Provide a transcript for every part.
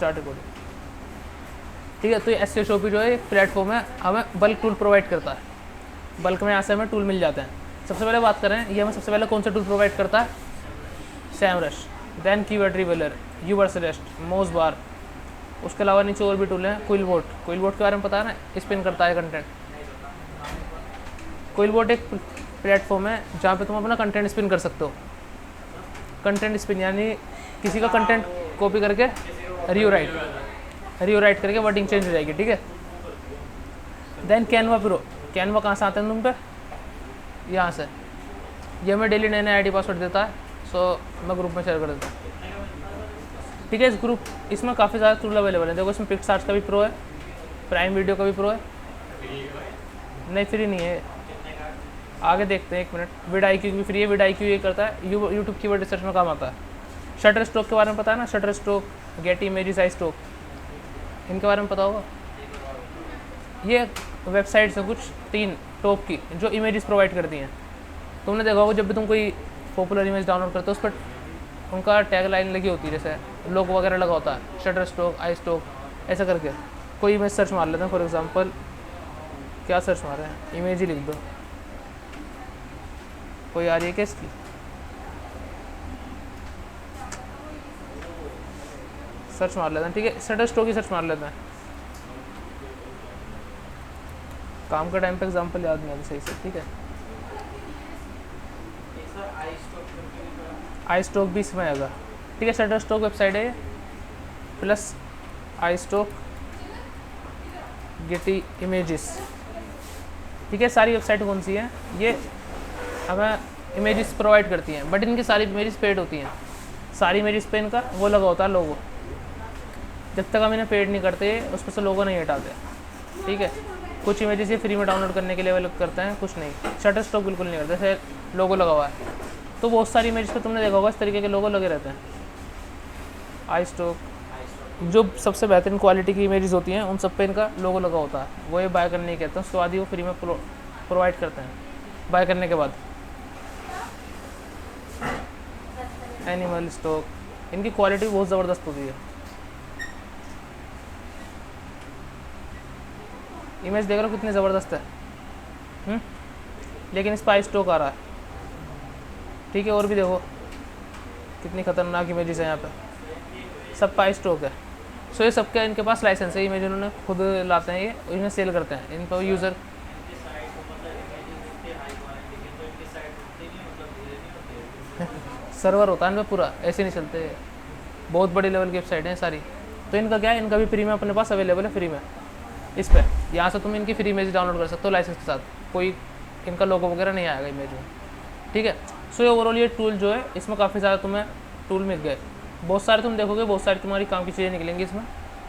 Start recording. ठीक है, तो ये एसईओ शॉपी जो है एक प्लेटफॉर्म है, हमें बल्क टूल प्रोवाइड करता है। बल्क में यहाँ से हमें टूल मिल जाते हैं। सबसे पहले बात करें, ये हमें सबसे पहले कौन सा टूल प्रोवाइड करता है? Semrush, then keyword रिवेलर, यूवर्सरेस्ट, मोजबार। उसके अलावा नीचे और भी टूल हैं। क्विलबोट, क्विलबोट के बारे में पता है ना, स्पिन करता है कंटेंट। क्विलबोट एक प्लेटफॉर्म है जहाँ पे तुम अपना कंटेंट स्पिन कर सकते हो। कंटेंट स्पिन यानी किसी का कंटेंट कॉपी करके रीराइट करके वर्डिंग चेंज हो जाएगी। ठीक है, देन कैनवा प्रो। कैनवा कहाँ से आते हैं तुम पे? यहाँ से। ये हमें डेली नए नए आईडी पासवर्ड देता है, सो मैं ग्रुप में शेयर कर देता हूँ। ठीक है, इस ग्रुप इसमें काफ़ी ज़्यादा टूल अवेलेबल है। देखो, इसमें पिक्सार्ट्स का भी प्रो है, प्राइम वीडियो का भी प्रो है। नहीं, फ्री नहीं है, आगे देखते हैं, एक मिनट। विड IQ भी फ्री है। विड IQ ये करता है, यूट्यूब कीवर्ड रिसर्च में काम आता है। शटर स्टॉक के बारे में पता है ना? शटर स्टॉक, गेट इमेजेस, आई स्टॉक, इनके बारे में पता होगा। ये वेबसाइट्स हैं कुछ 3 टॉप की जो इमेजेस प्रोवाइड करती हैं। तुमने देखा होगा जब भी तुम कोई पॉपुलर इमेज डाउनलोड करते हो उस पर उनका टैग लाइन लगी होती है, जैसे लोगो वगैरह लगा होता है, शटर स्टॉक, आई स्टॉक, ऐसा करके। कोई इमेज सर्च मार लेते हैं, फॉर एग्जांपल क्या सर्च मार रहे हैं, इमेज ही लिख दो, कोई आ रही है क्या इसकी? सर्च मार लेते हैं। ठीक है, शटर स्टॉक ही सर्च मार लेते हैं। काम के टाइम पे एग्जांपल याद नहीं आता सही से। ठीक है, आई स्टॉक भी इसमें आएगा। ठीक है, शटर स्टॉक वेबसाइट है प्लस आई स्टॉक, गेटी इमेजेस। ठीक है, सारी वेबसाइट कौन सी है? ये हमें इमेजेस प्रोवाइड करती हैं, बट इनकी सारी इमेजेस पेड होती हैं। सारी इमेजेस पे इनका वो लगा होता है, लोगो। जब तक हम इन्हें पेड नहीं करते उस पर से लोगो नहीं हटाते। ठीक है, कुछ इमेजेस ये फ्री में डाउनलोड करने के लिए अवेलेबल करते हैं, कुछ नहीं। शटर स्टॉक बिल्कुल नहीं करते, जैसे लोगो लगा हुआ है तो बहुत सारी इमेजेस पे तुमने देखा होगा इस तरीके के लोगो लगे रहते हैं। आई स्टॉक जो सबसे बेहतरीन क्वालिटी की इमेजेस होती हैं उन सब पे इनका लोगो लगा होता है, वो ये बाय करने के कहते हैं। उसके बाद ही वो फ्री में प्रोवाइड करते हैं बाय करने के बाद। एनिमल स्टॉक, इनकी क्वालिटी बहुत ज़बरदस्त होती है। इमेज देख रहे हो कितनी ज़बरदस्त है। लेकिन इस पर आई स्टॉक आ रहा है। ठीक है, और भी देखो कितनी खतरनाक इमेजेस है यहाँ पे, सब का आई स्टॉक है। सो ये सबका इनके पास लाइसेंस है, इमेज इन्होंने खुद लाते हैं, ये इन्हें सेल करते हैं। इन पर यूज़र सर्वर होता है इनका पूरा, ऐसे नहीं चलते। बहुत बड़ी लेवल की वेबसाइट है सारी। तो इनका क्या है, इनका भी फ्री में अपने पास अवेलेबल है, फ्री में इस पर। यहाँ से तुम इनकी फ्री इमेज डाउनलोड कर सकते हो लाइसेंस के साथ, कोई इनका लोगो वगैरह नहीं आएगा इमेज में। ठीक है, सो ये ओवरऑल ये टूल जो है इसमें काफ़ी ज़्यादा तुम्हें टूल मिल गए। बहुत सारे तुम देखोगे, बहुत सारी तुम्हारी काम की चीज़ें निकलेंगी इसमें।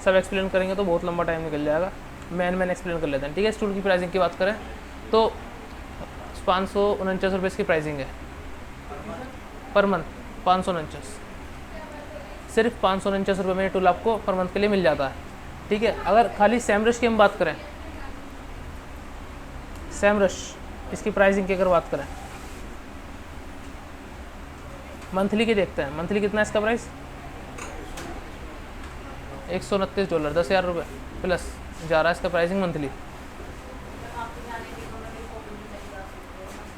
सब एक्सप्लेन करेंगे तो बहुत लंबा टाइम निकल जाएगा। मैन एक्सप्लेन कर लेते हैं। ठीक है, इस टूल की प्राइसिंग की बात करें तो 549 रुपये इसकी प्राइसिंग है पर मंथ। 549, सिर्फ 549 रुपये में ये टूल आपको पर मंथ के लिए मिल जाता है। ठीक है, अगर खाली सैमरश की हम बात करें, सैमरश इसकी प्राइसिंग की अगर बात करें, मंथली की देखते हैं। मंथली कितना है इसका प्राइस? $129, 10,000 रुपये प्लस जा रहा है इसका प्राइसिंग मंथली।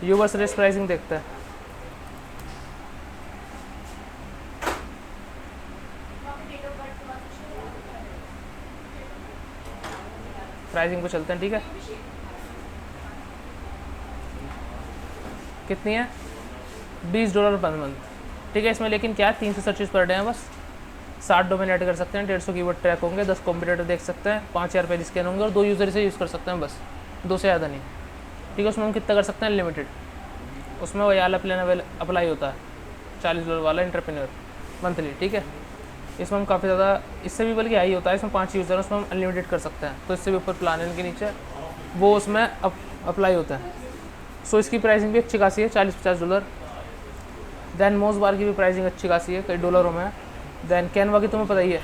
यूवर्सरेस्ट प्राइसिंग देखते हैं। प्राइसिंग को चलते हैं। ठीक है, कितनी है? $20 पर मंथ। ठीक है, इसमें लेकिन क्या है, 300 सर्चेस पर डे हैं बस। 60 डोमेन ऐड कर सकते हैं, 150 कीवर्ड ट्रैक होंगे, 10 कॉम्पिटेटर देख सकते हैं, 5000 पेज स्कैन होंगे और 2 यूज़र से यूज़ कर सकते हैं बस, 2 से ज़्यादा नहीं। ठीक है, उसमें हम कितना कर सकते हैं? लिमिटेड। उसमें वही वाला प्लान अप्लाई होता है, $40 वाला एंटरप्रेन्योर मंथली। ठीक है, इसमें हम काफ़ी ज़्यादा, इससे भी बल्कि हाई होता है। इसमें 5 यूज़र उसमें हम अनलिमिटेड कर सकते हैं, तो इससे भी ऊपर प्लान है इनके नीचे, वो उसमें अप्लाई होता है। सो इसकी प्राइसिंग भी अच्छी खासी है, $40-50। दैन मोजबार की भी प्राइसिंग अच्छी खासी है, कई डॉलरों में है। दैन कैनवा की तुम्हें पता ही है,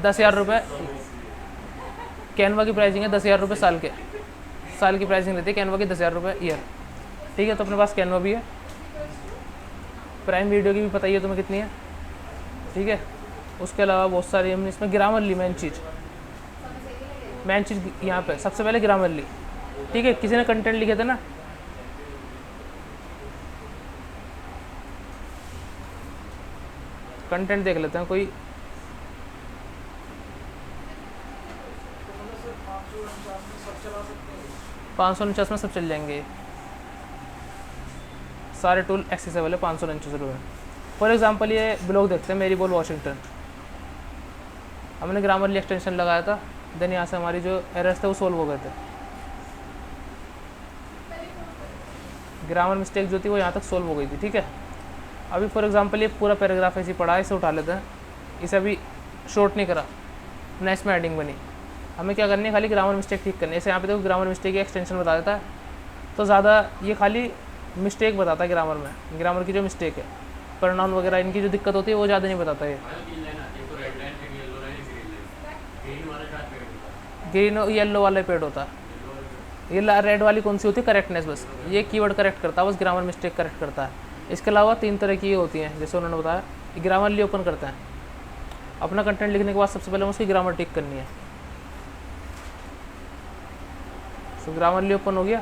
10,000 रुपये कैनवा की प्राइसिंग है। 10,000 रुपये साल की प्राइसिंग रहती है कैनवा की, 10,000 रुपये ईयर। ठीक है, तो अपने पास कैनवा भी है। प्राइम वीडियो की भी पता ही है तुम्हें कितनी है। ठीक है, उसके अलावा बहुत सारी हमने इसमें ग्रामर ली। मेन चीज़ यहाँ पे सबसे पहले ग्रामर ली। ठीक है, किसी ने कंटेंट लिखे थे ना, कंटेंट देख लेते हैं कोई। 549 में सब चल जाएंगे, सारे टूल एक्सेसिबल है 549 रुपये में। फॉर एग्जांपल ये ब्लॉग देखते हैं, मेरी बॉल वॉशिंगटन। हमने ग्रामरली एक्सटेंशन लगाया था, देन यहाँ से हमारी जो एरर्स थे वो सोल्व हो गए थे। ग्रामर मिस्टेक जो थी वो यहाँ तक सोल्व हो गई थी। ठीक है, अभी फॉर एग्जांपल ये पूरा पैराग्राफ ऐसे ही पढ़ा है, इसे उठा लेते हैं। इसे अभी शॉर्ट नहीं करा, ना इसमें एडिंग बनी। हमें क्या करनी है, खाली ग्रामर मिस्टेक ठीक करनी है। जैसे यहाँ पे देखो ग्रामर मिस्टेक की एक्सटेंशन बता देता है, तो ज़्यादा ये खाली मिस्टेक बताता है ग्रामर में, ग्रामर की जो मिस्टेक है, प्रोनाउन वगैरह इनकी जो दिक्कत होती है वो ज़्यादा नहीं बताता है। ग्रीन और येलो वाला पेड होता है, ये रेड वाली कौन सी होती है, करेक्टनेस। बस ये कीवर्ड करेक्ट करता है, बस ग्रामर मिस्टेक करेक्ट करता है। इसके अलावा 3 तरह की होती हैं, जैसे उन्होंने बताया। ग्रामरली ओपन करते हैं, अपना कंटेंट लिखने के बाद सबसे पहले उसकी ग्रामर टिक करनी है। तो ग्रामरली ओपन हो गया।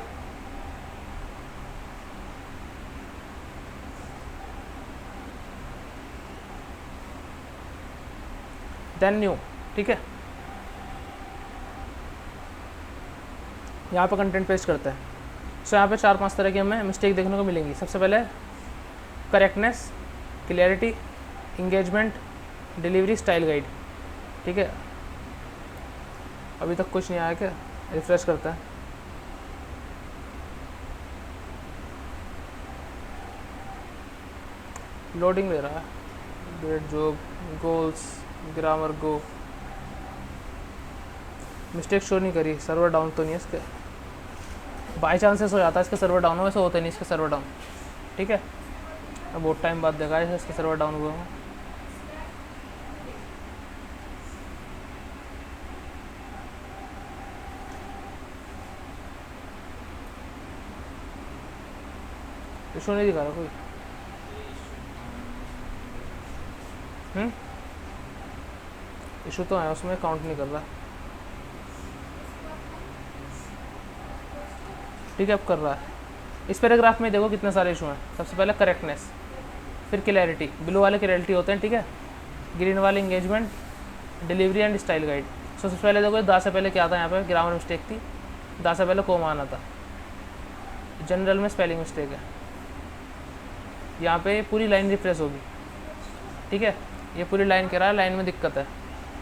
Then new. ठीक है, यहाँ पे कंटेंट पेस्ट करते हैं। सो यहाँ पे 4-5 तरह की हमें मिस्टेक देखने को मिलेंगी। सबसे पहले correctness, clarity, engagement, delivery, style guide. ठीक है, अभी तक कुछ नहीं आया क्या, रिफ्रेश करते हैं। लोडिंग ले रहा है। डेट, जॉब, गोल्स, ग्रामर, गो। मिस्टेक शो नहीं करी, सर्वर डाउन तो नहीं है इसके, बाई चांसेस हो जाता है इसके सर्वर डाउन, वैसे होता नहीं इसके सर्वर डाउन। ठीक है, अब बहुत टाइम बाद देखा है इसके सर्वर डाउन हुआ है। इशू नहीं दिखा रहा कोई। इशू तो है, उसमें काउंट नहीं कर रहा। ठीक है, अब कर रहा है। इस पैराग्राफ में देखो कितने सारे इशू हैं। सबसे पहले करेक्टनेस, फिर क्लैरिटी, ब्लू वाले क्लैरिटी होते हैं। ठीक है, ग्रीन वाले engagement, delivery and style guide. So सबसे पहले देखो दा से पहले क्या था, यहाँ पे ग्रामर मिस्टेक थी, दा से पहले कोमा आना था। जनरल में स्पेलिंग मिस्टेक है, यहाँ पे पूरी लाइन रिफ्रेश होगी। ठीक है, ये पूरी लाइन कह रहा है, लाइन में दिक्कत है,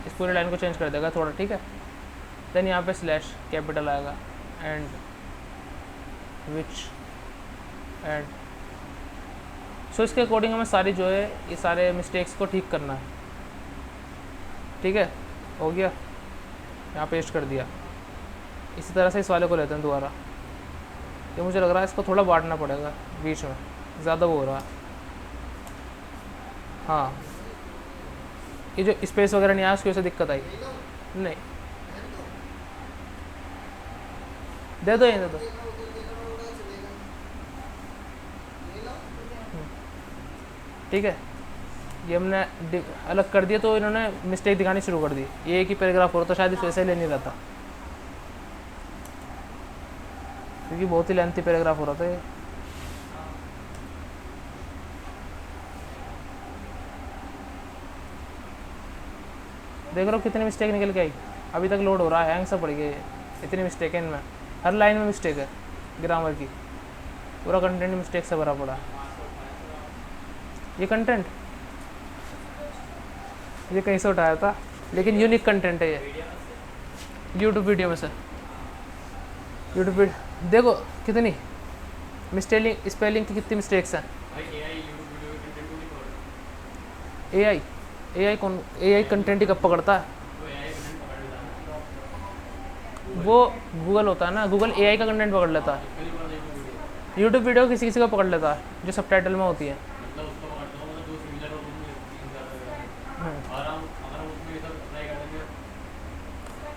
इस पूरी लाइन को चेंज कर देगा थोड़ा। ठीक है, देन यहाँ पे स्लैश कैपिटल आएगा, एंड, विच, एंड। सो इसके अकॉर्डिंग हमें सारी जो है ये सारे मिस्टेक्स को ठीक करना है। ठीक है, हो गया, यहाँ पेस्ट कर दिया। इसी तरह से इस वाले को लेते हैं दोबारा। ये मुझे लग रहा है इसको थोड़ा बांटना पड़ेगा बीच में, ज़्यादा वो हो रहा है। हाँ, ये जो स्पेस वगैरह नहीं आया उसकी वजह से दिक्कत आई। नहीं, दे दो, ये दे दो। ठीक है, ये हमने अलग कर दिया तो इन्होंने मिस्टेक दिखानी शुरू कर दी। ये एक ही पैराग्राफ हो रहा तो शायद इस वजह से ले नहीं रहता, क्योंकि बहुत ही लेंथी पैराग्राफ हो रहा था ये। देख रहे हो कितनी मिस्टेक निकल के आई। अभी तक लोड हो रहा है, हैंग सा पड़ गया ये। इतनी मिस्टेक है इनमें, हर लाइन में मिस्टेक है ग्रामर की, पूरा कंटेंट मिस्टेक से भरा पड़ा। ये कंटेंट ये कहीं से उठाया था, लेकिन यूनिक कंटेंट है ये, यूट्यूब वीडियो में से। यूट्यूब वीडियो देखो कितनी मिस्टेलिंग, स्पेलिंग की कितनी मिस्टेक्स हैं। एआई कौन, एआई कंटेंट ही कब पकड़ता है? वो गूगल होता है ना, गूगल एआई का कंटेंट पकड़ लेता है। यूट्यूब वीडियो किसी किसी का पकड़ लेता है जो सबटाइटल में होती है।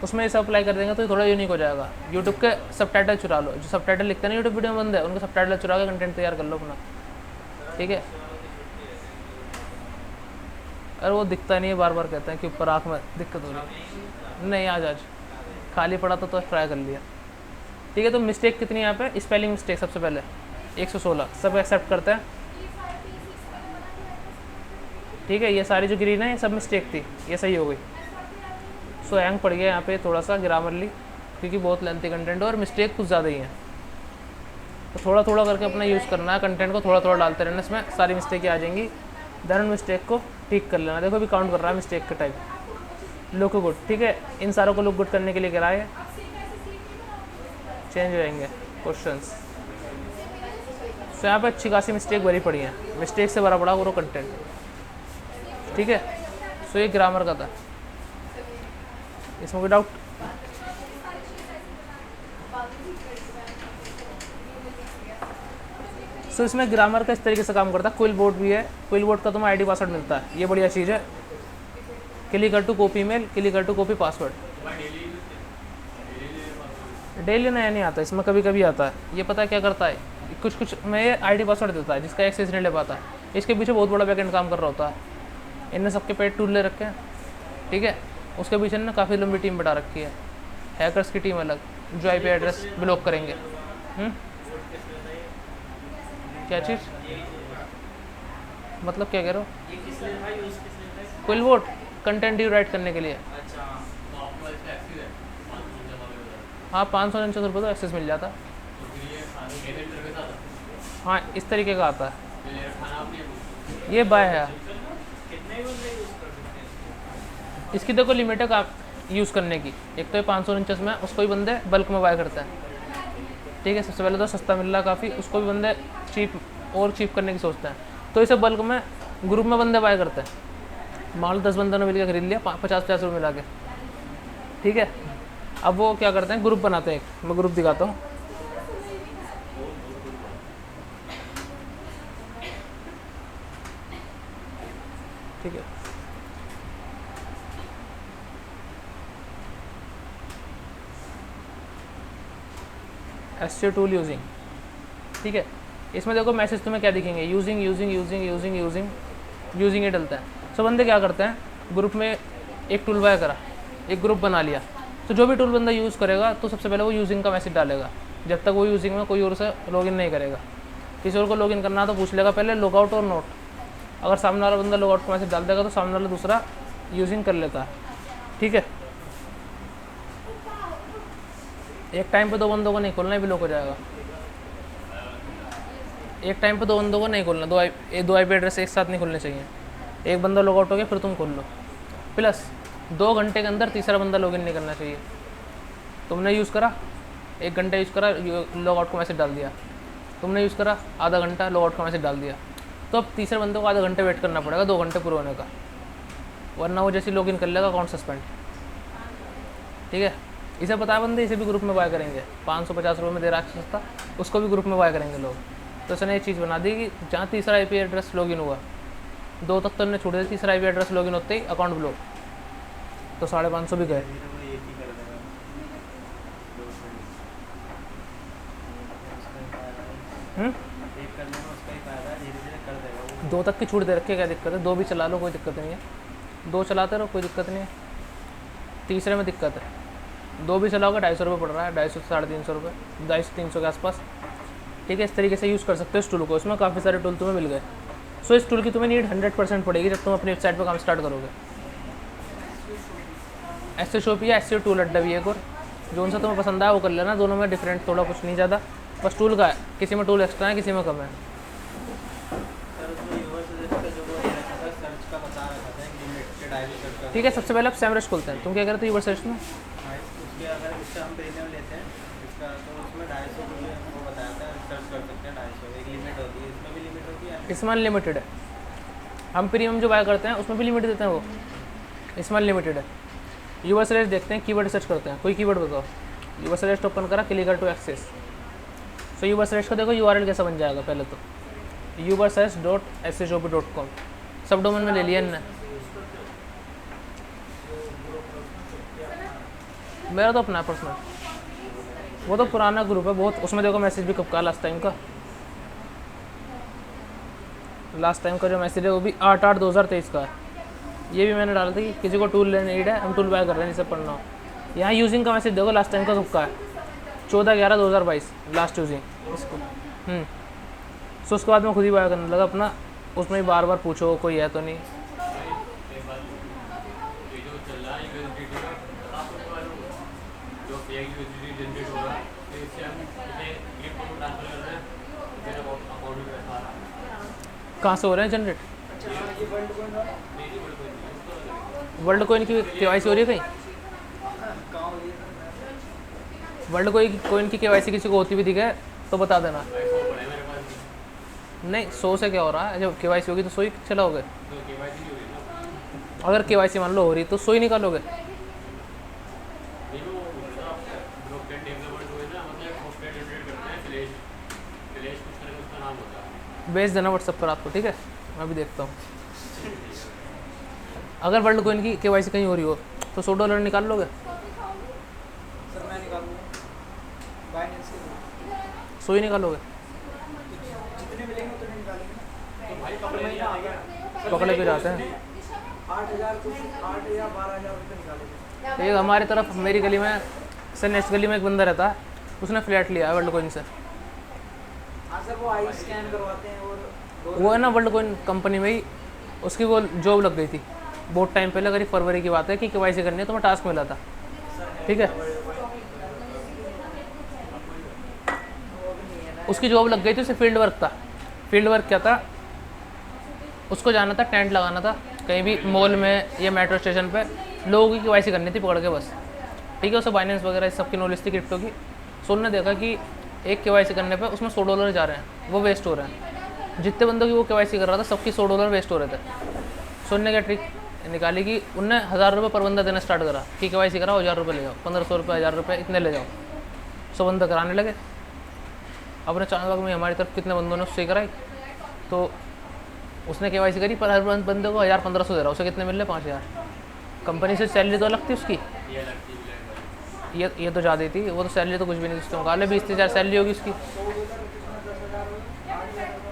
उसमें ये सब अप्लाई कर देंगे तो ये थोड़ा यूनिक हो जाएगा। यूट्यूब के सबटाइटल चुरा लो, जो सबटाइटल लिखते हैं ना यूट्यूब वीडियो में बंद है, उनके सबटाइटल चुरा के कंटेंट तैयार कर लो अपना। ठीक है, अरे वो दिखता नहीं है, बार बार कहते हैं कि ऊपर आँख में दिक्कत हो रही है। नहीं, आज खाली पड़ा था तो ट्राई कर लिया। ठीक है, तो मिस्टेक कितनी है यहाँ पे? स्पेलिंग मिस्टेक सबसे पहले 116 सब एक्सेप्ट करते हैं। ठीक है, ये सारी जो ग्रीन है ये सब मिस्टेक थी, ये सही हो गई। सो हैंग पड़ गया यहाँ पे थोड़ा सा ग्रामरली, क्योंकि बहुत लेंथी कंटेंट है और मिस्टेक कुछ ज़्यादा ही है। तो थोड़ा थोड़ा करके अपना यूज़ करना है, कंटेंट को थोड़ा थोड़ा डालते रहना, इसमें सारी मिस्टेकें आ जाएंगी। देन मिस्टेक को ठीक कर लेना। देखो अभी काउंट कर रहा है मिस्टेक का टाइप, लुक गुड। ठीक है, इन सारों को लुक गुड करने के लिए कह रहा है, चेंज हो जाएंगे क्वेश्चंस। तो यहाँ पे अच्छी खासी मिस्टेक भरी पड़ी है, मिस्टेक से भरा पड़ा पूरा कंटेंट। ठीक है, सो ये ग्रामर का था, इसमें कोई डाउट? सो इसमें ग्रामर का इस तरीके से काम करता है। क्विल बोर्ड भी है, क्विल बोर्ड का तुम्हें आईडी पासवर्ड मिलता है, ये बढ़िया चीज़ है। Click to copy mail, click to copy password. Daily नया नहीं आता, इसमें कभी कभी आता है। ये पता है क्या करता है, कुछ में ये आईडी पासवर्ड देता है जिसका एक्सेस नहीं ले पाता। इसके पीछे बहुत बड़ा बैकएंड काम कर रहा होता है। इनने सबके पेड टूल ले रखे हैं। ठीक है, उसके पीछे ना काफ़ी लंबी टीम बैठा रखी है, हैकर्स की टीम अलग, जो आईपी एड्रेस ब्लॉक करेंगे। क्या चीज़ मतलब, क्या कह रहे हो? क्विल बोर्ड कंटेंट यूराइट करने के लिए। हाँ, 549 रुपये तो एक्सेस मिल जाता। हाँ, इस तरीके का आता है। ये बाय है, इसकी देखो लिमिट है यूज़ करने की। एक तो ये 549 में, उसको भी बंदे बल्क में बाय करते हैं। ठीक है, सबसे पहले तो सस्ता मिल रहा काफ़ी, उसको भी बंदे चीप और चीप करने की सोचते हैं, तो इसे बल्क में ग्रुप में बंदे बाय करते हैं। मान लो 10 बंदों ने मिलकर खरीद लिया 50-50 रुपये मिला के। ठीक है, अब वो क्या करते हैं, ग्रुप बनाते हैं। एक मैं ग्रुप दिखाता हूँ। ठीक है, एसटीओ टूल यूजिंग। ठीक है, इसमें देखो मैसेज तुम्हें क्या दिखेंगे, using using using using using using ही डलता है। सो बंदे क्या करते हैं, ग्रुप में एक टूल बाय करा, एक ग्रुप बना लिया, तो जो भी टूल बंदा यूज़ करेगा तो सबसे पहले वो यूजिंग का मैसेज डालेगा। जब तक वो यूजिंग में कोई और से लॉगिन नहीं करेगा, किसी और को लॉगिन करना तो पूछ लेगा पहले लॉगआउट और नोट। अगर सामने वाला बंदा लॉगआउट का मैसेज डाल देगा तो सामने वाला दूसरा यूजिंग कर लेता है। ठीक है, एक टाइम पे दो बंदों को नहीं खोलना, ही ब्लॉक हो जाएगा। एक टाइम पे दो बंदों को नहीं खोलना, दो आईपी एड्रेस एक साथ नहीं खोलने चाहिए। एक बंदा लॉगआउट हो गया फिर तुम खोल लो, प्लस 2 घंटे के अंदर तीसरा बंदा लॉगिन नहीं करना चाहिए। तुमने यूज़ करा 1 घंटा यूज़ करा, लॉगआउट का मैसेज डाल दिया। तुमने यूज़ करा आधा घंटा, लॉगआउट का मैसेज डाल दिया, तो अब तीसरे बंदे को आधा घंटे वेट करना पड़ेगा 2 घंटे पूरे होने का, वरना वो जैसे लॉगिन कर लेगा अकाउंट सस्पेंड। ठीक है, इसे पता है बंदे, इसे भी ग्रुप में बाय करेंगे। 550 रुपये में दे रहा है सस्ता, उसको भी ग्रुप में बाय करेंगे लोग। तो इसने एक चीज़ बना दी कि जहाँ तीसरा आईपी एड्रेस लॉगिन हुआ, 2 तक तो उन्होंने छूट दी, तीसरा आईपी एड्रेस लॉगिन होते ही अकाउंट ब्लॉक, तो 550 भी गए। दो तक की छूट दे रखी है, क्या दिक्कत है? 2 भी चला लो, कोई दिक्कत नहीं है। 2 चलाते रहो, कोई दिक्कत नहीं है। तीसरे में दिक्कत है, 2 भी चलाओगे 250 रुपये पड़ रहा है, 250 से 350 रुपये, 250-300 के आसपास। ठीक है, इस तरीके से यूज़ कर सकते हो इस टूल को। इसमें काफ़ी सारे टूल तुम्हें मिल गए। सो इस टूल की तुम्हें नीड 100% पड़ेगी जब तुम अपनी वेबसाइट पर काम स्टार्ट करोगे। एसईओ शॉपी या एसईओ टूल अड्डा भी एक और, जो उनसे तुम्हें पसंद आया वो कर लेना। दोनों में डिफरेंट थोड़ा कुछ नहीं ज़्यादा, बस टूल का है, किसी में टूल एक्स्ट्रा है, किसी में कम है। ठीक है, सबसे पहले आप सैमरश खोलते हैं। तुम क्या करते हो यूबर सर्च में? इसमें अनलिमिटेड है। हम प्रीमियम जो बाय करते हैं उसमें भी लिमिट देते हैं, वो इसमें अनलिमिटेड है। यूबर सर्च देखते हैं, कीवर्ड सर्च करते हैं, कोई कीवर्ड बताओ। यूबर सर्च ओपन करा, click to access. So Uber search का देखो यूआरएल कैसा बन जाएगा। पहले तो ubersearch.shop.com सब डोमेन में ले लिया इन्होंने। मेरा तो अपना पर्सनल, वो तो पुराना ग्रुप है बहुत, उसमें देखो मैसेज भी कब का, लास्ट टाइम का जो मैसेज है वो भी 8/8/2023 का है। ये भी मैंने डाला था कि किसी को टूल लेने नीड है, हम टूल बाय कर रहे हैं, सब पढ़ना हो। यहाँ यूजिंग का मैसेज देखो, लास्ट टाइम का कब का है, 14/11/2022 लास्ट यूजिंग इसको। सो उसके बाद मैं खुद ही बाय करने लगा अपना, उसमें ही बार बार पूछो कोई है तो नहीं। कहाँ से हो रहे हैं जनरेट? वर्ल्ड कोइन की केवाईसी हो रही है कहीं? वर्ल्ड कोइन की केवाईसी किसी को होती भी दिखे तो बता देना। नहीं 100 से क्या हो रहा है, जब केवाईसी होगी तो 100 ही चलाओगे। अगर केवाईसी मान लो हो रही तो 100 ही निकालोगे। भेज देना व्हाट्सएप पर आपको, ठीक है, मैं भी देखता हूँ। अगर वर्ल्ड कोइन की केवाईसी कहीं हो रही हो तो $100 निकाल लोगे? सर मैं निकालूंगा बाइनेंस के 100 ही निकालोगे? जितने मिलेंगे उतने निकालेंगे। तो भाई कल महीना आ गया, पकड़े भी जाते हैं। 8,000 कुछ 8 या 12,000 रुपये निकालेंगे। एक हमारी तरफ मेरी गली में से नेक्स्ट गली में एक बंदा रहता है, उसने फ्लैट लिया है वर्ल्ड कोइन से। हाँ सर वो आई स्कैन करवाते हैं और वो है ना वर्ल्ड कोइन कंपनी में ही, उसकी वो जॉब लग गई थी बहुत टाइम पहले, करीब फरवरी की बात है, कि केवाईसी करनी है तो मैं टास्क मिला था, ठीक है। उसकी जॉब लग गई थी, उसे फील्ड वर्क था। फील्ड वर्क क्या था, उसको जाना था, टेंट लगाना था कहीं भी मॉल में या मेट्रो स्टेशन पे, लोगों की केवाईसी करनी थी पकड़ के बस, ठीक है। उसे बाइनेंस वगैरह सब की नॉलेज थी क्रिप्टो की। सो उन्होंने देखा कि एक केवाईसी करने पे उसमें $100 जा रहे हैं, वो वेस्ट हो रहे हैं। जितने बंदों की वो केवाईसी कर रहा था सबकी $100 वेस्ट हो रहे थे। सो उन्होंने क्या ट्रिक निकाली कि उनने ₹1000 पर बंदा देना स्टार्ट करा कि केवाईसी कराओ, ₹1000 ले जाओ, ₹1500, ₹1000 इतने ले जाओ। सो बंदा कराने लगे। अपने चांदबाग में हमारी तरफ कितने बंदों ने उससे कराई, तो उसने केवाईसी करी, पर हर बंदे को 1000-1500 दे रहा, उसे कितने मिल रहे? 5000। कंपनी से सैलरी तो अलग थी उसकी, ये तो ज़्यादा ही थी, वो तो सैलरी तो कुछ भी नहीं, उसके मुकाबले 20,000 सैलरी होगी उसकी।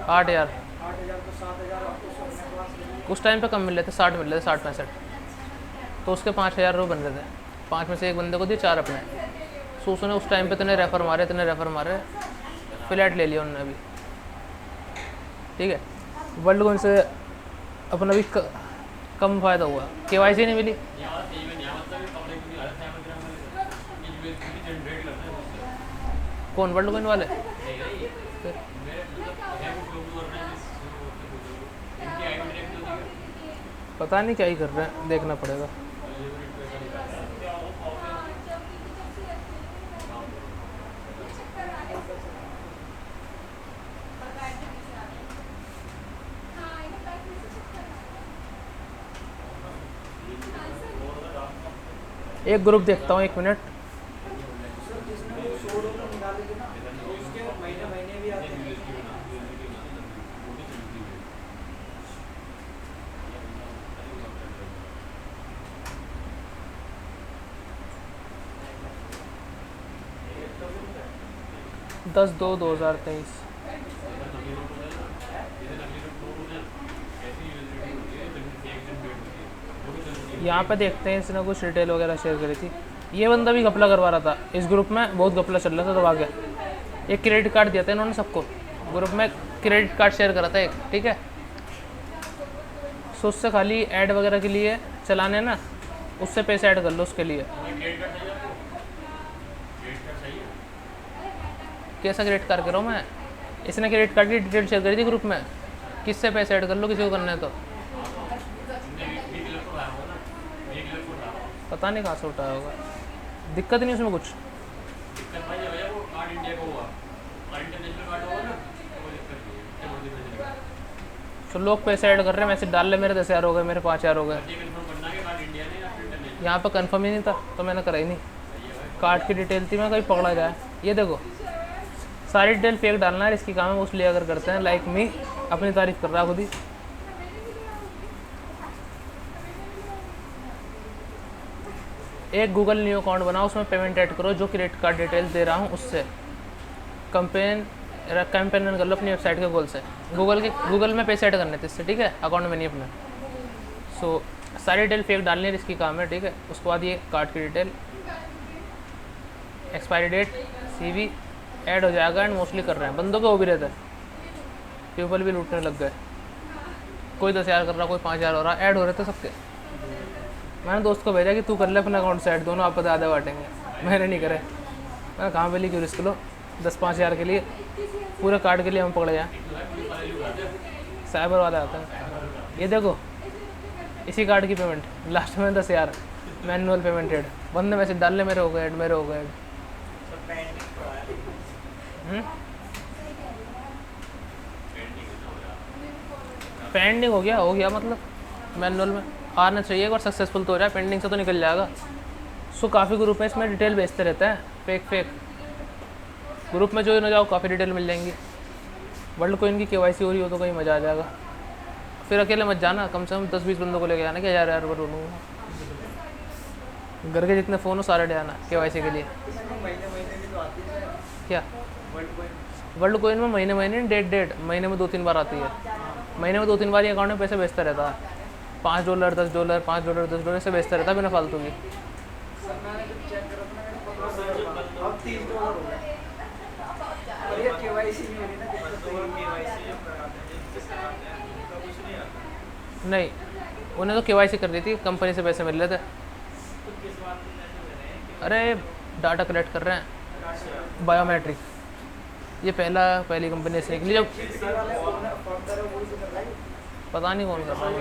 8,000 तो 7,000 आपको सोने के बाद उस टाइम पे कम मिल रहे थे, 60 मिल रहे थे, 60-65। तो उसके 5,000 रुपये बन रहे थे, 5 में से एक बंदे को दिए, 4 अपने। सो उसने उस टाइम पे इतने रेफर मारे, फ्लैट ले लिया उन्होंने अभी, ठीक है। वर्ल्ड कोइन से अपना भी कम फ़ायदा हुआ, केवाईसी नहीं मिली। कौन? वर्ल्ड कोइन वाले? पता नहीं क्या ही कर रहे हैं, देखना पड़ेगा। एक ग्रुप देखता हूँ, 1 मिनट। जिसने $100 निकाले थे ना, तो उसके महीने भी आते हैं। 10/2/2023। यहाँ पे देखते हैं, इसने कुछ डिटेल वगैरह शेयर करी थी। ये बंदा भी घपला करवा रहा था इस ग्रुप में, बहुत घपला चल रहा था, तो आगे एक क्रेडिट कार्ड दिया था इन्होंने सबको, ग्रुप में क्रेडिट कार्ड शेयर करा था एक, ठीक है। सो उससे खाली ऐड वगैरह के लिए चलाने ना, उससे पैसे ऐड कर लो उसके लिए। कैसा क्रेडिट कार्ड कर रहा हूँ मैं? इसने क्रेडिट कार्ड की डिटेल शेयर करी थी ग्रुप में, किससे पैसे ऐड कर लो, किसी को करना है तो। पता नहीं कहाँ से उठाया होगा, दिक्कत नहीं उसमें कुछ। तो लोग पैसे ऐड कर रहे हैं, मैसेज डाल रहे, मेरे 10,000 हो गए, मेरे 5,000 हो गए। यहाँ पे कंफर्म ही नहीं था तो मैंने करा ही नहीं। कार्ड की डिटेल थी, मैं कहीं पकड़ा जाए। ये देखो सारी डिटेल फेक डालना है, इसकी काम है, उसलिए अगर करते हैं लाइक मी, अपनी तारीफ कर रहा है खुद ही। एक गूगल न्यू अकाउंट बनाओ, उसमें पेमेंट ऐड करो, जो क्रेडिट कार्ड डिटेल्स दे रहा हूँ उससे कैंपेन रन कर लो अपनी वेबसाइट के गोल से। गूगल में पैसे ऐड करने थे इससे, ठीक है, अकाउंट में नहीं अपने। सो सारी डिटेल फेक डालनी है, इसकी काम है, ठीक है। उसके बाद ये कार्ड की detail, expiry date, CV add हो जाएगा। एंड मोस्टली कर रहे हैं बंदों को, वो भी रहता है, पीपल भी लूटने लग गए। कोई 10,000 कर रहा, कोई 5,000 हो रहा, ऐड हो रहे थे सबके। मैंने दोस्त को भेजा कि तू कर ले अपना अकाउंट से ऐड, दोनों आप पता आधे बांटेंगे। मैंने नहीं करे, मैं कहाँ पे ली क्यों रिस्क लो 10-5,000 के लिए, पूरे कार्ड के लिए हम पकड़े जाए। साइबर वाला आता है, ये देखो इसी कार्ड की पेमेंट लास्ट में 10,000 मैनुअल पेमेंट ऐड, बंदे मैसेज डाल ले मेरे हो गए ऐड, मेरे हो गए ऐड। पेंडिंग हो गया मतलब मैनुअल में आना चाहिए, एक बार सक्सेसफुल तो हो जाए, पेंडिंग से तो निकल जाएगा। सो काफ़ी ग्रुप में इसमें डिटेल भेजते रहते हैं, फेक ग्रुप में जो ना जाओ काफ़ी डिटेल मिल जाएंगी। वर्ल्ड कोइन की KYC हो रही हो तो कहीं मज़ा आ जाएगा। फिर अकेले मत जाना, कम से कम 10-20 बंदों को लेके जाना कि यार पर लूँगा। घर के जितने फ़ोन हो सारे ले आना KYC के लिए। महीने भी तो आती है क्या वर्ल्ड वर्ल्ड कोइन। कोइन में महीने डेट महीने में 2-3 बार आती है। महीने में 2-3 बार ये अकाउंट में पैसे भेजता रहता है, $5 $10 $5 $10 से भेजता रहता है बिना फालतू की। सर मैंने जब चेक करा था ना $15 अब $30 हो गया। और ये KYC नहीं हो रही ना, दिक्कत तो KYC जब कराते हैं जिसके कराते हैं उनका कुछ नहीं आता। नहीं, उन्हें तो KYC कर दी थी, कंपनी से पैसे मिल रहे थे। तो किस बात में पैसे दे रहे हैं? अरे डाटा कलेक्ट कर रहे हैं, बायोमेट्रिक। ये पहली कंपनी से निकली जब, पता नहीं कौन कर रहा है।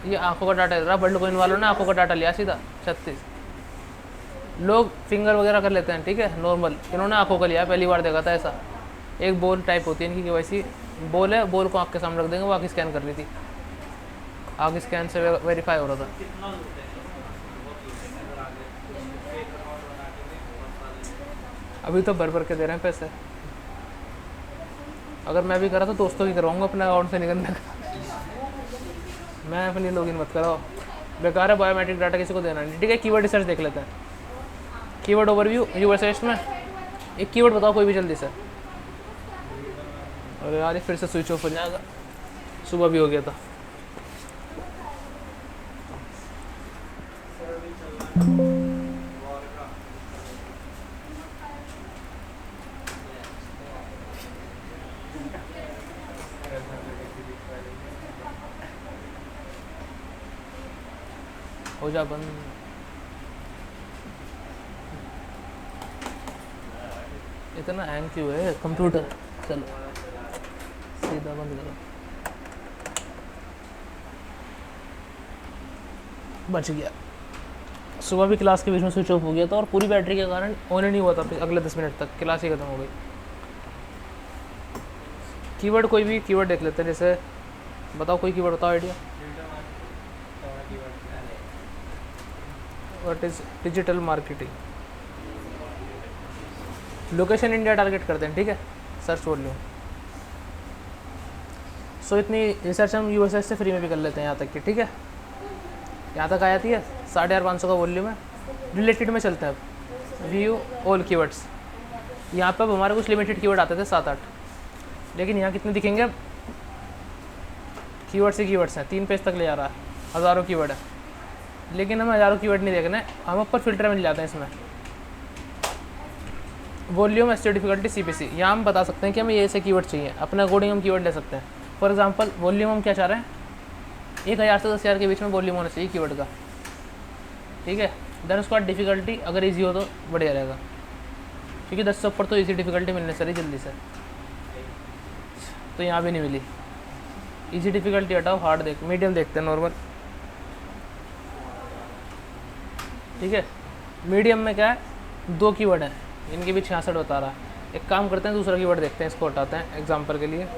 ये आंखों का डाटा दे रहा, वर्ल्ड कोइन वालों ने आंखों का डाटा लिया सीधा 36। लोग फिंगर वगैरह कर लेते हैं, ठीक है नॉर्मल, इन्होंने आंखों का लिया, पहली बार देखा था ऐसा। एक बोल टाइप होती है इनकी KYC, बोल है, बोल को आँख के सामने रख देंगे, वो आँख स्कैन कर रही थी, आँख स्कैन से वेरीफाई हो रहा था। अभी तो भर के दे रहे हैं पैसे। अगर मैं भी करा तो दोस्तों की करवाऊंगा अपने अकाउंट से निकलने का। मैं अपनी लॉगिन मत कराओ, बेकार है, बायोमेट्रिक डाटा किसी को देना नहीं, ठीक है। कीवर्ड रिसर्च देख लेते हैं, कीवर्ड ओवरव्यू यूवर सर्च में एक कीवर्ड बताओ कोई भी जल्दी से। अरे यार फिर से स्विच ऑफ हो जाएगा, सुबह भी हो गया था। हो जा बंद। इतना हैंग क्यों है कंप्यूटर? चलो सीधा बंद करो, बच गया। सुबह भी क्लास के बीच में स्विच ऑफ हो गया था और पूरी बैटरी के कारण ऑन ही नहीं हुआ था, फिर अगले 10 मिनट तक क्लास ही खत्म हो गई। कीवर्ड कोई भी कीवर्ड देख लेते हैं, जैसे बताओ कोई कीवर्ड बताओ, idea. What is digital marketing? Location India target करते हैं, ठीक है, सर्च वॉल्यूम। सो इतनी रिसर्च हम यूएसएस से फ्री में भी कर लेते हैं यहाँ तक कि, ठीक है, यहाँ तक आ जाती है। 5,500 का वॉल्यूम है। रिलेटेड में चलते हैं अब, व्यू ऑल कीवर्ड्स। यहाँ पर हमारे कुछ लिमिटेड कीवर्ड आते थे 7-8, लेकिन यहाँ कितने दिखेंगे अब? कीवर्ड्स ही कीवर्ड्स हैं, 3 पेज तक ले जा रहा है, हज़ारों कीवर्ड है। लेकिन हमें हज़ारों कीवर्ड नहीं देखना है, हम ऊपर फिल्टर में ले जाते हैं इसमें। वॉल्यूम एस्टिमेट डिफिकल्टी CPC, यहाँ हम बता सकते हैं कि हमें ये ऐसे कीवर्ड चाहिए, अपने अकॉर्डिंग हम कीवर्ड ले सकते हैं। फॉर एग्जांपल वॉल्यूम हम क्या चाह रहे हैं, 1,000 से 10,000 के बीच में वॉल्यूम होना चाहिए कीवर्ड का, ठीक है। देन उसके बाद डिफिकल्टी अगर ईजी हो तो बढ़िया रहेगा, क्योंकि 10 से ऊपर तो ईजी डिफिकल्टी मिलने से रही जल्दी से, तो यहाँ भी नहीं मिली। ईजी डिफिकल्टी हटाओ, हार्ड देख, मीडियम देखते हैं, नॉर्मल, ठीक है। मीडियम में क्या है, 2 कीवर्ड हैं, इनके भी 66 बता रहा है। एक काम करते हैं, दूसरा कीवर्ड देखते हैं, इसको हटाते हैं एग्जांपल के लिए।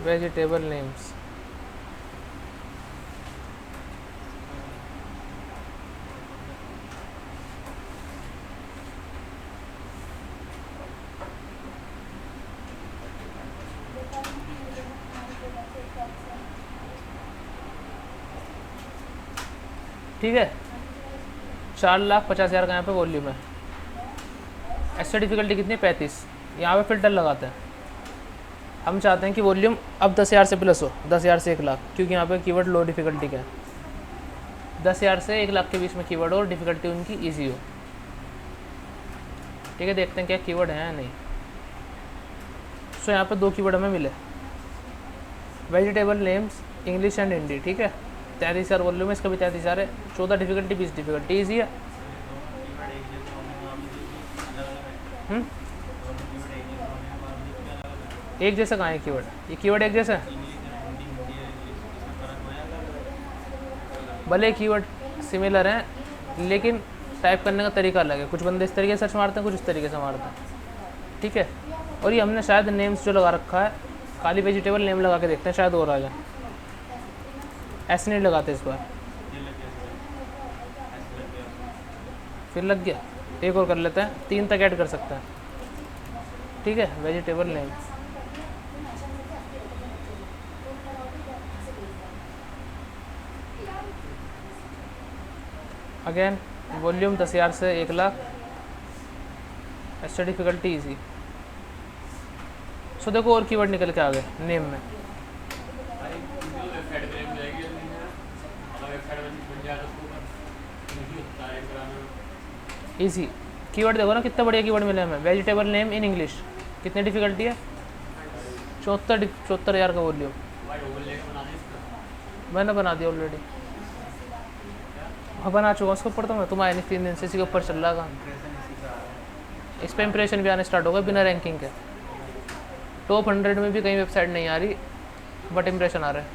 वेजिटेबल नेम्स, ठीक है। 4,50,000 का यहाँ पे वॉल्यूम है। एक्स्ट्रा डिफिकल्टी कितनी है, 35। यहाँ पे फिल्टर लगाते हैं, हम चाहते हैं कि वॉल्यूम अब 10,000 से प्लस हो, 10,000 से 1,00,000, क्योंकि यहाँ पे कीवर्ड लो डिफ़िकल्टी का है। 10,000 से 1,00,000 के बीच में कीवर्ड और डिफ़िकल्टी उनकी ईजी हो। ठीक है, देखते हैं क्या कीवर्ड है या नहीं। सो यहाँ पे 2 कीवर्ड हमें मिले, vegetable names English and Hindi. ठीक है, 33,000 वॉल्यूम है, इसका भी 33,000 है। 14 डिफ़िकल्टी, 20 डिफ़िकल्टी, ईजी है। एक जैसा कहाँ है कीवर्ड? ये कीवर्ड एक जैसा है, भले कीवर्ड सिमिलर हैं लेकिन टाइप करने का तरीका अलग है। कुछ बंदे इस तरीके से सर्च मारते हैं, कुछ इस तरीके से मारते हैं। ठीक है, और ये हमने शायद नेम्स जो लगा रखा है, खाली वेजिटेबल नेम लगा के देखते हैं, शायद और आ जाए। ऐसे नहीं लगाते इस बार, फिर लग गया। एक और कर लेते हैं, 3 तक ऐड कर सकते हैं। ठीक है, वेजिटेबल नेम, अगेन वॉल्यूम 10,000 से 1,00,000, एक्स्ट्रा डिफिकल्टी ईजी। सो देखो और कीवर्ड निकल के आ गए नेम में। ईजी कीवर्ड देखो ना, कितना बढ़िया कीवर्ड मिले हमें। वेजिटेबल नेम इन इंग्लिश, कितनी डिफिकल्टी है? 74,000 का वॉल्यूम। मैंने बना दिया ऑलरेडी, हाँ बना चुका उसके ऊपर। तो मैं तुम आए नहीं 3 दिन से, इसी के ऊपर चल रहा काम। इस पर इंप्रेशन भी आने स्टार्ट होगा बिना रैंकिंग के। टॉप 100 में भी कहीं वेबसाइट नहीं आ रही, बट इंप्रेशन आ रहा है।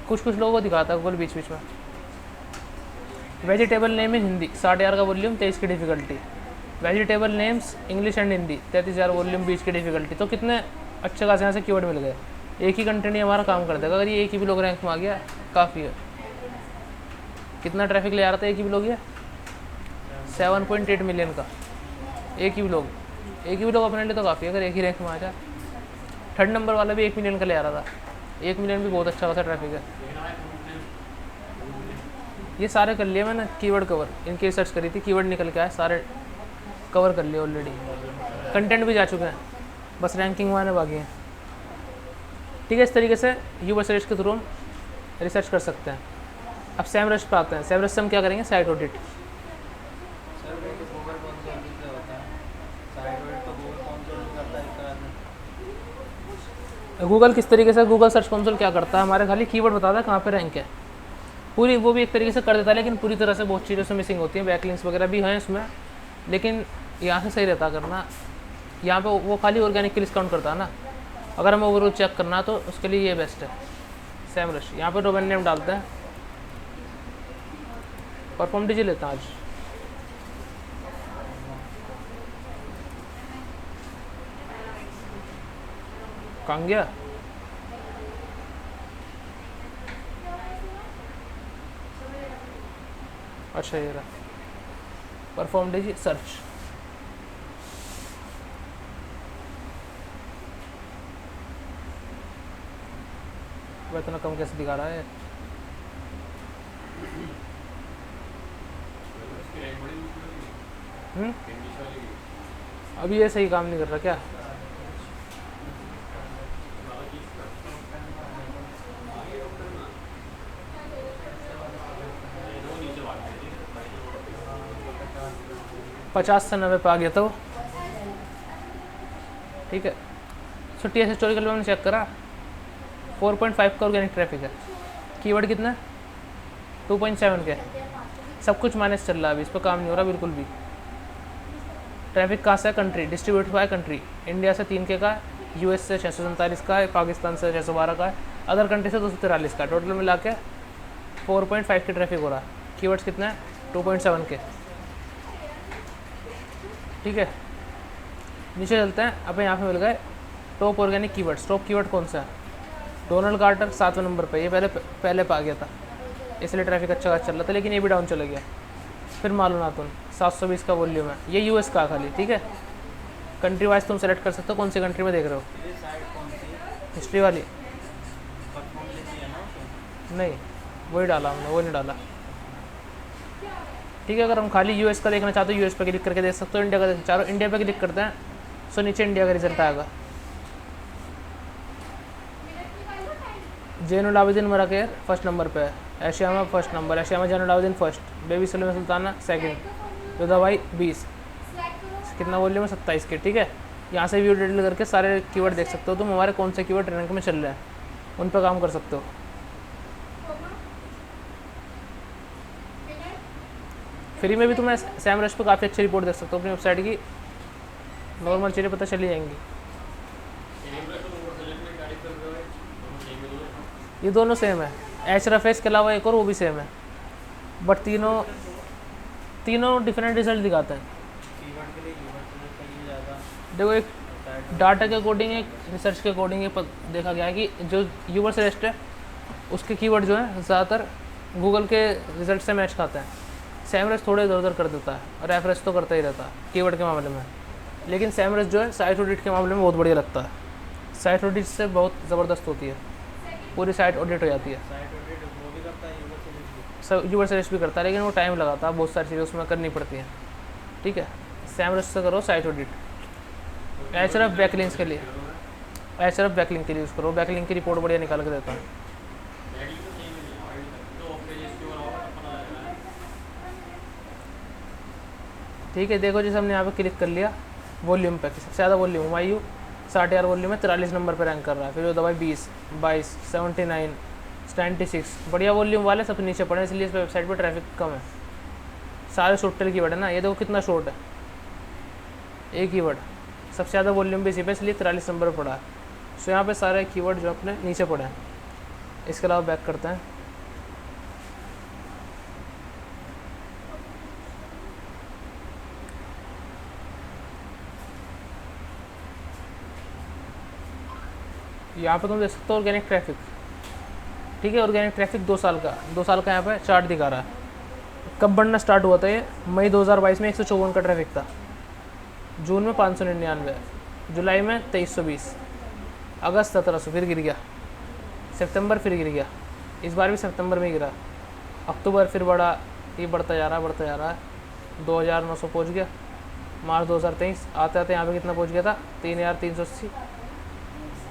कुछ लोगों को दिखाता है गूगल बीच बीच में। वेजिटेबल नेम इन हिंदी, 60,000 का वॉल्यूम, 23 की difficulty. Vegetable names English and Hindi, 33,000 volume, 20 की डिफिकल्टी। तो कितने अच्छे खासे यहाँ से कीवर्ड मिल गए। एक ही कंटेंट ही हमारा काम कर देगा। अगर ये एक ही ब्लॉग रैंक में आ गया काफ़ी है। कितना ट्रैफिक ले आ रहा था एक ही ब्लॉग? ये 7.8 मिलियन का एक ही ब्लॉग। एक ही ब्लॉग अपने लिए तो काफ़ी है, अगर एक ही रैंक में आ जाए। 3rd नंबर वाला भी 1 मिलियन का ले आ रहा था। 1 मिलियन भी बहुत अच्छा खासा ट्रैफिक है। ये सारे कर लिए मैंने कीवर्ड कवर, इनकी रिसर्च करी थी, कीवर्ड निकल के आए, सारे कवर कर लिए ऑलरेडी। कंटेंट भी जा चुके हैं, बस रैंकिंग में आने बाकी हैं। ठीक है, इस तरीके से यूबर सर्च के थ्रू हम रिसर्च कर सकते हैं। अब सैमरश पे आते हैं। सैमरश से हम क्या करेंगे? Site audit. गूगल किस तरीके से, गूगल सर्च कंसोल क्या करता है, हमारे खाली कीवर्ड बताता है कहाँ पे रैंक है। पूरी वो भी एक तरीके से कर देता है, लेकिन पूरी तरह से बहुत चीज़ों से मिसिंग होती है। बैकलिंक्स वगैरह भी हैं इसमें, लेकिन यहाँ से सही रहता करना। यहाँ पे वो खाली ऑर्गेनिक की लिस्ट काउंट करता है ना। अगर हमें ओवरऑल चेक करना तो उसके लिए ये बेस्ट है सैमरश। यहाँ पे डोमेन नेम डालते हैं, परफॉर्म डीजी लेता हूँ आज। कहाँ गया? अच्छा ये रहा, परफॉर्म डीजी सर्च। वह इतना कम कैसे दिखा रहा है? अभी ये सही काम नहीं कर रहा क्या? पचास से 90 पे आ गया था वो। ठीक है, सो टी एस हिस्टोरिकल में हमने चेक करा 4.5 का ऑर्गेनिक ट्रैफिक है। कीवर्ड कितना है? 2.7 के। सब कुछ माइनस चल रहा है अभी, इस पर काम नहीं हो रहा बिल्कुल भी। ट्रैफिक कहाँ से है? Country, distribute by country. India से 3 के का है, यूएस से 647 का है, पाकिस्तान से 612 का है, अदर कंट्री से 243 का। टोटल मिला के 4.5 के ट्रैफिक हो रहा है। कीवर्ड्स कितना है? 2.7 के। ठीक है, नीचे चलते हैं। अब यहाँ पे मिल गए top organic keywords. Top keyword कौन सा है? डोनाल्ड कार्टर 7वें नंबर पे। ये पहले पे आ गया था, इसलिए ट्रैफिक अच्छा चल रहा था, लेकिन ये भी डाउन चला गया। फिर मालूम नातुन 720 का वॉल्यूम है, ये यूएस का खाली। ठीक है, कंट्री वाइज तुम सेलेक्ट कर सकते हो कौन सी कंट्री में देख रहे हो। हिस्ट्री वाली नहीं, वही डाला हमने, वो नहीं डाला। ठीक है, अगर हम खाली यूएस का देखना चाहते हो यूएस पे क्लिक करके देख सकते हो। इंडिया का देखना चाह रहे हो, इंडिया पे क्लिक करते हैं, सो नीचे इंडिया का रिजल्ट आएगा। जैनुल आबिदीन मराकेर फर्स्ट नंबर पे है, एशियामा फर्स्ट नंबर, एशियामा जैनुल आबिदीन फर्स्ट, बेबी सलीमा सुल्ताना सेकंड, जो दवाई 20, कितना वॉल्यूम है 27 के। ठीक है, यहाँ से व्यू डिटेल करके सारे कीवर्ड देख सकते हो तुम, हमारे कौन से कीवर्ड रैंक में चल रहे हैं उन पर काम कर सकते हो। फ्री में भी तुम्हें सैमरश पे काफ़ी अच्छी रिपोर्ट देख सकते हो अपनी वेबसाइट की, नॉर्मल चीज़ें पता चली जाएंगी। ये दोनों सेम है, एचरफ है, इसके अलावा एक और वो भी सेम है, बट तीनों डिफरेंट रिजल्ट दिखाते हैं। देखो एक डाटा के अकॉर्डिंग, एक रिसर्च के अकॉर्डिंग ये देखा गया है कि जो यूवर सजेस्ट है उसके कीवर्ड जो है ज़्यादातर गूगल के रिजल्ट से मैच खाते हैं। सैमरस थोड़े इधर उधर कर देता है, रेफरेंस तो करता ही रहता है कीवर्ड के मामले में, लेकिन सैमरस जो है साइट ऑडिट के मामले में बहुत बढ़िया लगता है। साइट ऑडिट से बहुत ज़बरदस्त होती है, पूरी साइट ऑडिट हो जाती है। सब यूवर सजेस्ट भी करता है, लेकिन वो टाइम लगाता है, बहुत सारी चीज़ें उसमें करनी पड़ती हैं। ठीक है, सैमरस से करो साइट ऑडिट। एचरफ बैकलिंक्स के लिए, एचरफ बैकलिंक के लिए यूज़ करो, बैकलिंक की रिपोर्ट बढ़िया निकाल के देता है। ठीक है, देखो जैसे हमने यहाँ पे क्लिक कर लिया वॉल्यूम पे, सबसे ज़्यादा वॉल्यूम हुमायूं 60,000 वॉल्यूम में 43 नंबर पर रैंक कर रहा है। फिर वो दवाई 20, 22, 79, 96, बढ़िया वॉल्यूम वाले सब नीचे पड़े, इसलिए इस वेबसाइट पर ट्रैफिक कम है। सारे शॉर्ट टेल कीवर्ड है ना, ये देखो कितना शॉर्ट है, एक कीवर्ड सबसे ज़्यादा वॉल्यूम भी इसी पे, इसलिए 43 नंबर पर पड़ा है। सो यहाँ पे सारे कीवर्ड जो अपने नीचे पड़े हैं। इसके अलावा बैक करते हैं, यहाँ पे तुम देख सकते हो ऑर्गेनिक ट्रैफिक। ठीक है, ऑर्गेनिक ट्रैफिक 2 साल का यहाँ पे चार्ट दिखा रहा है। कब बढ़ना स्टार्ट हुआ था ये? मई 2022 में 154 का ट्रैफिक था, जून में 599, जुलाई में 2320, अगस्त 1700, फिर गिर गया, सितंबर फिर गिर गया, इस बार भी सितंबर में गिरा, अक्टूबर फिर बढ़ा, ये बढ़ता जा रहा है 2900 पहुँच गया, मार्च 2023 आते आते यहाँ पे कितना पहुँच गया था 3380,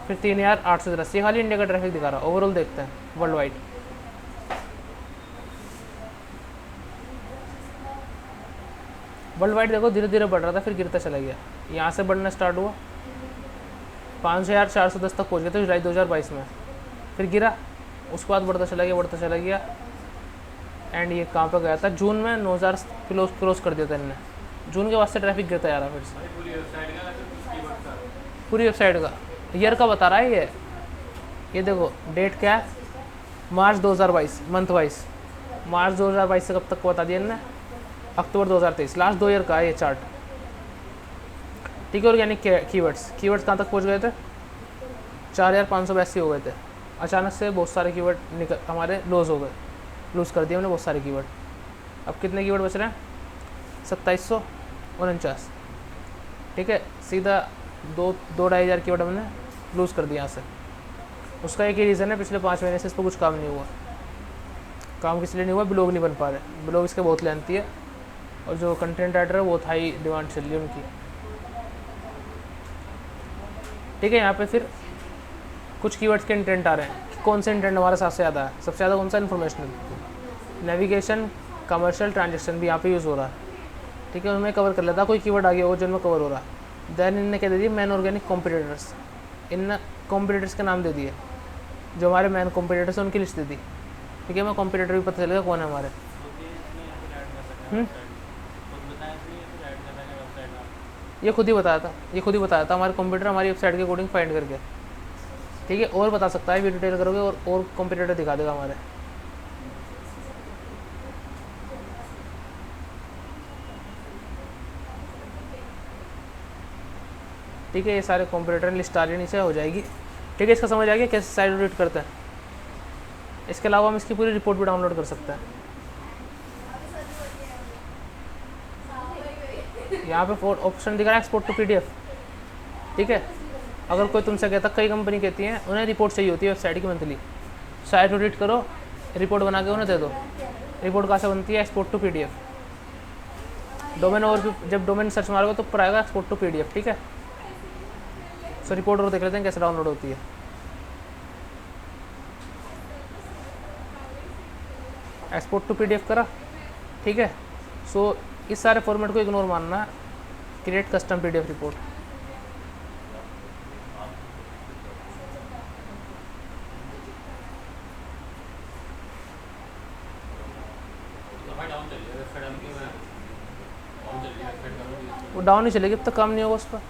फिर 3883। खाली इंडिया का ट्रैफिक दिखा रहा है, ओवरऑल देखते हैं वर्ल्ड वाइड। वर्ल्ड वाइड देखो धीरे धीरे बढ़ रहा था, फिर गिरता चला गया, यहाँ से बढ़ना स्टार्ट हुआ 5410 तक पहुँच गया था जुलाई 2022 में, फिर गिरा, उसके बाद बढ़ता चला गया एंड ये कहाँ पर गया था, जून में 9000 क्रॉस कर दिया था इन्होंने, जून के बाद से ट्रैफिक गिरता जा रहा है फिर से। पूरी वेबसाइट का ईयर का बता रहा है ये देखो डेट क्या है, मार्च 2022 मंथ वाइज, मार्च 2022 से कब तक को बता दिया इन्होंने, अक्टूबर 2023, लास्ट 2 ईयर का है ये चार्ट। ठीक है, ऑर्गेनिक कीवर्ड्स कहाँ तक पहुँच गए थे, 4582 हो गए थे, अचानक से बहुत सारे कीवर्ड हमारे लूज़ कर दिए हमने बहुत सारे कीवर्ड। अब कितने कीवर्ड बच रहे हैं, 2749। ठीक है, सीधा 2-2.5 हज़ार कीवर्ड हमने लूज़ कर दिया यहाँ से। उसका एक ही रीज़न है, पिछले 5 महीने से इस पर कुछ काम नहीं हुआ। काम किस लिए नहीं हुआ, ब्लॉग नहीं बन पा रहे, ब्लॉग इसके बहुत लेंथी है, और जो कंटेंट राइटर है वो हाई डिमांड चल रही है उनकी। ठीक है, यहाँ पे फिर कुछ कीवर्ड्स के इंटेंट आ रहे हैं, कौन से इंटेंट हमारे सबसे ज़्यादा है, सबसे ज़्यादा कौन सा, इन्फॉर्मेशनल, नेविगेशन, कमर्शियल, ट्रांजेक्शन भी यहाँ पे यूज़ हो रहा है। ठीक है, उनमें कवर कर लेता, कोई कीवर्ड आ गया वो जिनमें कवर हो रहा है। देन इनने क्या दे दिए, मैन ऑर्गेनिक कॉम्पिटिटर्स, इन कॉम्पिटिटर्स के नाम दे दिए, जो हमारे मैन कॉम्पिटिटर्स हैं उनकी लिस्ट दे दी। ठीक है, मैं कॉम्पिटिटर भी पता चलेगा कौन है हमारे। ये खुद ही बताया था हमारे कॉम्पिटिटर हमारी वेबसाइट के अकॉर्डिंग फाइंड करके। ठीक है, और बता सकता है, वीडियो डिटेल करोगे और कॉम्पिटिटर दिखा देगा हमारे। ठीक है, ये सारे कॉम्पिटिटर लिस्ट आ रही नीचे हो जाएगी। ठीक है, इसका समझ आ गया कैसे साइट ऑडिट करते हैं। इसके अलावा हम इसकी पूरी रिपोर्ट भी डाउनलोड कर सकते हैं। यहाँ पे ऑप्शन दिख रहा है एक्सपोर्ट टू PDF। ठीक है, अगर कोई तुमसे कहता, कई कंपनी कहती हैं उन्हें रिपोर्ट चाहिए होती है वेबसाइट की मंथली, साइट ऑडिट करो, रिपोर्ट बना के उन्हें दे दो। रिपोर्ट कहाँ से बनती है, एक्सपोर्ट टू PDF। डोमेन और जब डोमेन सर्च मारोगे तो ऊपर आएगा एक्सपोर्ट टू PDF। ठीक है, सो रिपोर्ट और देख लेते हैं कैसे डाउनलोड होती है। एक्सपोर्ट टू PDF करा, ठीक है। सो इस सारे फॉर्मेट को इग्नोर मानना है, क्रिएट कस्टम PDF रिपोर्ट। वो डाउन ही चलेगी, अब तक काम नहीं होगा उस पर।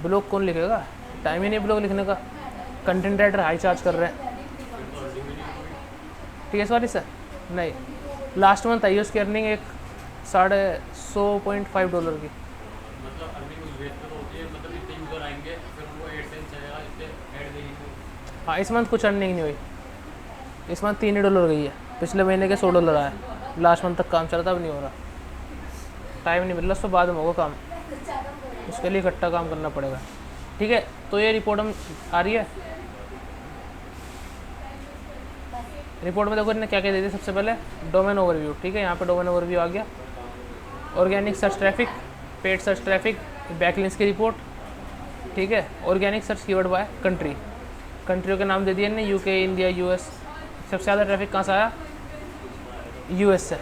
ब्लॉग कौन लिखेगा, टाइम ही नहीं ब्लॉग लिखने का। कंटेंट राइटर हाई चार्ज कर रहे हैं। TS वाली सर नहीं, लास्ट मंथ आई उसकी अर्निंग एक $150.5 की। हाँ इस मंथ कुछ अर्निंग नहीं हुई, इस मंथ $3 गई है, पिछले महीने के $100 आए। लास्ट मंथ तक काम चला था, अब नहीं हो रहा, टाइम नहीं मिल रहा, उसको बाद में होगा काम, उसके लिए इकट्ठा काम करना पड़ेगा, ठीक है। तो ये रिपोर्ट हम आ रही है, रिपोर्ट में देखो इन्होंने क्या क्या दे दिया। सबसे पहले डोमेन ओवरव्यू, ठीक है, यहाँ पे डोमेन ओवरव्यू आ गया। Organic search traffic, paid search traffic, backlinks की रिपोर्ट, ठीक है। Organic search keyword by country, कंट्रियों के नाम दे दिए इन्होंने, UK, इंडिया, US। सबसे ज़्यादा ट्रैफिक कहाँ से आया, US से।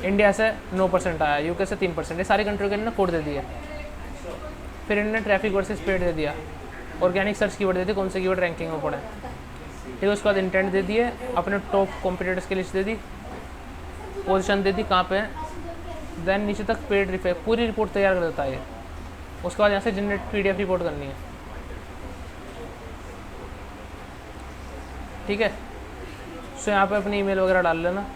इंडिया से 9% आया, UK से 3%। ये सारी कंट्रियों के इन्होंने कोड दे दिए। फिर इन्होंने ट्रैफिक वर्सेस पेड दे दिया, ऑर्गेनिक सर्च कीवर्ड दे दिए, कौन से कीवर्ड रैंकिंग में पड़े, ठीक है। उसके बाद इंटेंट दे दिए, अपने टॉप कॉम्पिटिटर्स की लिस्ट दे दी, पोजीशन दे दी कहाँ पे है, देन नीचे तक पेड रिफेक्ट, पूरी रिपोर्ट तैयार कर देता है ये। उसके बाद यहाँ से जनरेट PDF रिपोर्ट करनी है, ठीक है। सो यहाँ पे अपनी ईमेल वगैरह डाल लेना,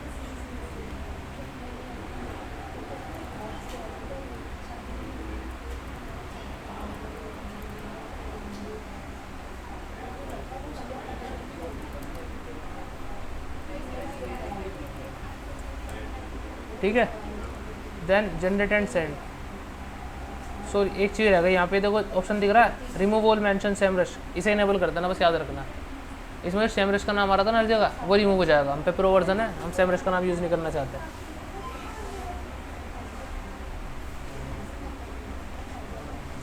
ठीक है। Then generate and send. So एक चीज़ रहेगा यहाँ पे, देखो ऑप्शन दिख रहा है रिमूव ऑल मेंशन सेमरश, इसे इनेबल कर देना, बस याद रखना। इसमें सेमरश का नाम आ रहा था ना हर जगह, वो रिमूव हो जाएगा। हम पे प्रो वर्जन है, हम सेमरश का नाम यूज़ नहीं करना चाहते।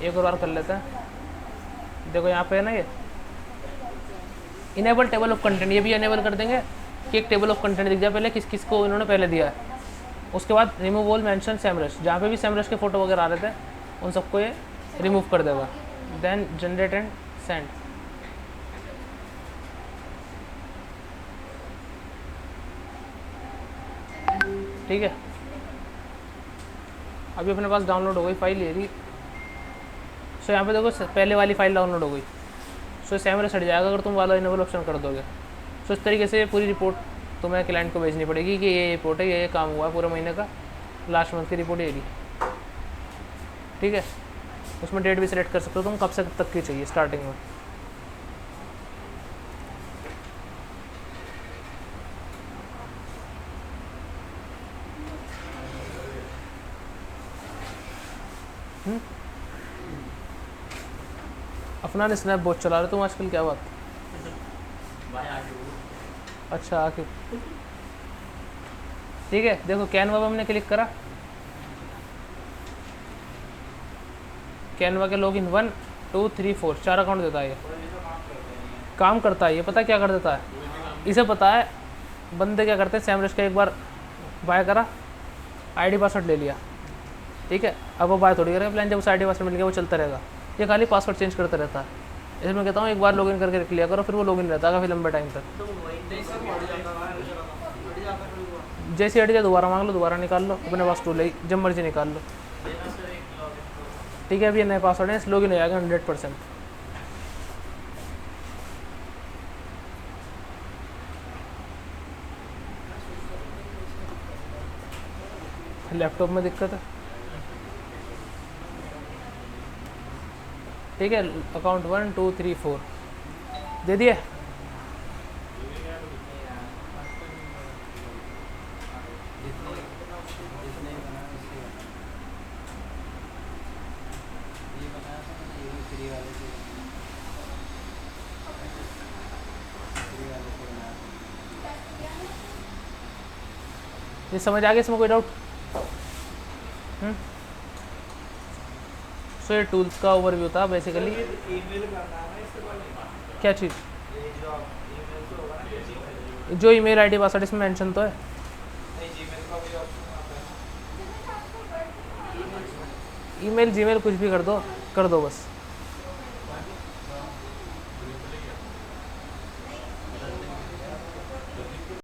एक और बार कर लेते हैं, देखो यहाँ पे है ना ये इनेबल टेबल ऑफ कंटेंट, ये भी इनेबल कर देंगे कि एक टेबल ऑफ कंटेंट दिख जाए पहले किस किस को इन्होंने पहले दिया है। उसके बाद रिमूव ऑल मेंशन सेमरश, जहाँ पे भी सेमरश के फोटो वगैरह आ रहे थे उन सबको ये रिमूव कर देगा। देन जनरेट एंड सेंड, ठीक है। अभी अपने पास डाउनलोड हो गई फाइल ये रही। सो यहाँ पे देखो पहले वाली फाइल डाउनलोड हो गई। सो सेमरश हट जाएगा अगर तुम वाला इनेबल ऑप्शन कर दोगे। सो इस तरीके से पूरी रिपोर्ट तुम्हें क्लाइंट को भेजनी पड़ेगी कि ये रिपोर्ट है, ये काम हुआ है पूरे महीने का, लास्ट मंथ की रिपोर्ट ये रही, ठीक है। उसमें डेट भी सिलेक्ट कर सकते हो तुम, कब से कब तक की चाहिए स्टार्टिंग में। अपना स्नैप बहुत चला रहे तुम आजकल, क्या बात? अच्छा आके ठीक है। देखो कैनवा पे हमने क्लिक करा, कैनवा के लॉगिन 1 2 3 4 4 अकाउंट देता है, ये काम करता है। ये पता क्या कर देता है, इसे पता है बंदे क्या करते हैं। सैमरश का एक बार बाय करा, ID पासवर्ड ले लिया, ठीक है। अब वो बाय थोड़ी करेगा प्लान, जब उस ID पासवर्ड मिल गया वो चलता रहेगा। ये खाली पासवर्ड चेंज करता रहता है। इसलिए मैं कहता हूँ एक बार लॉगिन करके रख लिया करो, फिर वो लॉगिन रहता है काफ़ी लंबे टाइम तक। जैसे हट जाए दोबारा मांग लो, दोबारा निकाल लो, अपने पास टूल है, जब मर्जी निकाल लो, ठीक है। अभी ये नए पासवर्ड है, लॉगिन हो जाएगा 100%। लैपटॉप में दिक्कत है, ठीक है। अकाउंट 1 2 3 4 दे दिए। ये समझ आ गया, इसमें कोई डाउट? सो ये टूल्स का ओवरव्यू था बेसिकली। ईमेल करना है ना इससे पहले, क्या चीज़? ये जो ईमेल से होगा ना, कैसी जो ईमेल आईडी पासवर्ड इसमें मेंशन तो है। नहीं, जीमेल का भी ऑप्शन आता है। ईमेल जीमेल कुछ भी कर दो बस।